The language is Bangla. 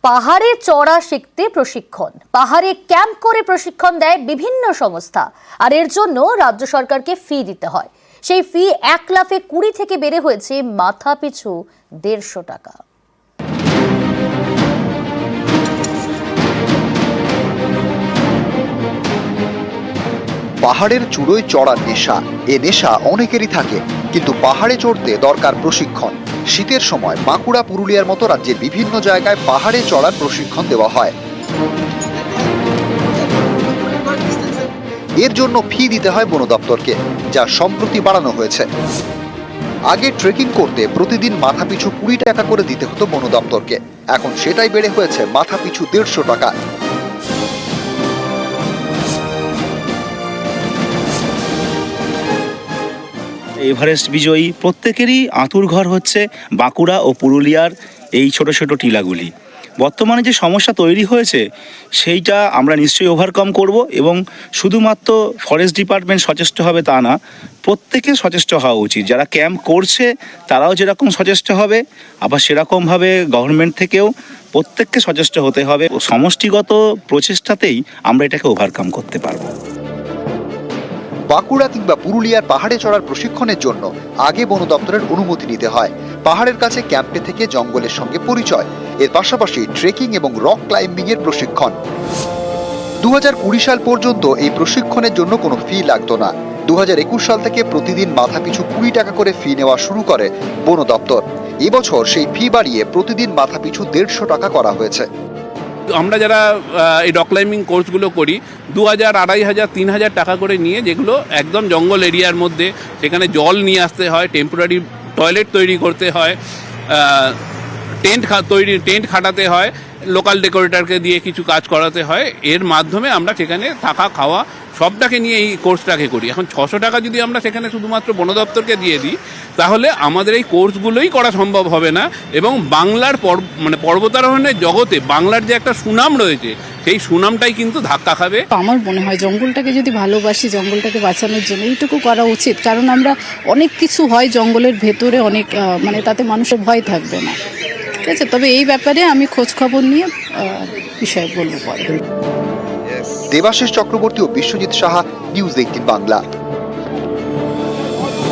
পাহাড়ে চড়া শিখতে প্রশিক্ষণ, পাহাড়ে ক্যাম্প করে প্রশিক্ষণ দেয় বিভিন্ন সংস্থা, আর এর জন্য রাজ্য সরকারকে ফি দিতে হয়। সেই ফি 1,20,000 থেকে বেড়ে হয়েছে মাথা পিছু 150 টাকা। পাহাড়ের চূড়োয় চড়ার নেশা, এ নেশা অনেকেরই থাকে, কিন্তু পাহাড়ে চড়তে দরকার প্রশিক্ষণ। শীতের সময় বাঁকুড়া, পুরুলিয়ার মতো রাজ্যের বিভিন্ন জায়গায় পাহাড়ে চড়ার প্রশিক্ষণ দেওয়া হয়। এর জন্য ফি দিতে হয় বন দপ্তরকে, যা সম্প্রতি বাড়ানো হয়েছে। আগে ট্রেকিং করতে প্রতিদিন মাথাপিছু 20 টাকা করে দিতে হতো বন দপ্তরকে, এখন সেটাই বেড়ে হয়েছে মাথাপিছু 150 টাকা। এভারেস্ট বিজয়ী প্রত্যেকেরই আঁতুর ঘর হচ্ছে বাঁকুড়া ও পুরুলিয়ার এই ছোট ছোট টিলাগুলি। বর্তমানে যে সমস্যা তৈরি হয়েছে সেইটা আমরা নিশ্চয়ই ওভারকাম করব, এবং শুধুমাত্র ফরেস্ট ডিপার্টমেন্ট সচেষ্ট হবে তা না, প্রত্যেকে সচেষ্ট হওয়া উচিত। যারা ক্যাম্প করছে তারাও যেরকম সচেষ্ট হবে, আবার সেরকমভাবে গভর্নমেন্ট থেকেও প্রত্যেককে সচেষ্ট হতে হবে। সমষ্টিগত প্রচেষ্টাতেই আমরা এটাকে ওভারকাম করতে পারবো। বাঁকুড়া কিংবা পুরুলিয়ার পাহাড়ে চড়ার প্রশিক্ষণের জন্য আগে বন দপ্তরের অনুমতি নিতে হয়। পাহাড়ের কাছে ক্যাম্পে থেকে জঙ্গলের সঙ্গে পরিচয়, এর পাশাপাশি ট্রেকিং এবং রক ক্লাইম্বিং এর প্রশিক্ষণ। 2020 সাল পর্যন্ত এই প্রশিক্ষণের জন্য কোনো ফি লাগতো না। 2021 সাল থেকে প্রতিদিন মাথাপিছু 20 টাকা করে ফি নেওয়া শুরু করে বন দপ্তর। এবছর সেই ফি বাড়িয়ে প্রতিদিন মাথাপিছু 150 টাকা করা হয়েছে। আমরা যারা এই রক ক্লাইম্বিং কোর্সগুলো করি 2,000, 2,500, 3,000 টাকা করে নিয়ে, যেগুলো একদম জঙ্গল এরিয়ার মধ্যে, সেখানে জল নিয়ে আসতে হয়, টেম্পোরারি টয়লেট তৈরি করতে হয়, টেন্ট খাটাতে হয়, লোকাল ডেকোরেটরকে দিয়ে কিছু কাজ করাতে হয়। এর মাধ্যমে আমরা সেখানে থাকা খাওয়া সবটাকে নিয়ে এই কোর্সটাকে করি। এখন 600 টাকা যদি আমরা সেখানে শুধুমাত্র বন দপ্তরকে দিয়ে দিই, তাহলে আমাদের এই কোর্সগুলোই করা সম্ভব হবে না, এবং বাংলার পর্বতারোহণের জগতে বাংলার যে একটা সুনাম রয়েছে সেই সুনামটাই কিন্তু ধাক্কা খাবে। আমার মনে হয় জঙ্গলটাকে যদি ভালোবাসি, জঙ্গলটাকে বাঁচানোর জন্য এইটুকু করা উচিত, কারণ আমরা অনেক কিছু হয় জঙ্গলের ভেতরে, অনেক তাতে মানুষের ভয় থাকবে না, ঠিক আছে। তবে এই ব্যাপারে আমি খোঁজ খবর নিয়ে বিষয় বলবো পরে। দেবাশিস চক্রবর্তী ও বিশ্বজিৎ সাহা, নিউজ 18 বাংলা।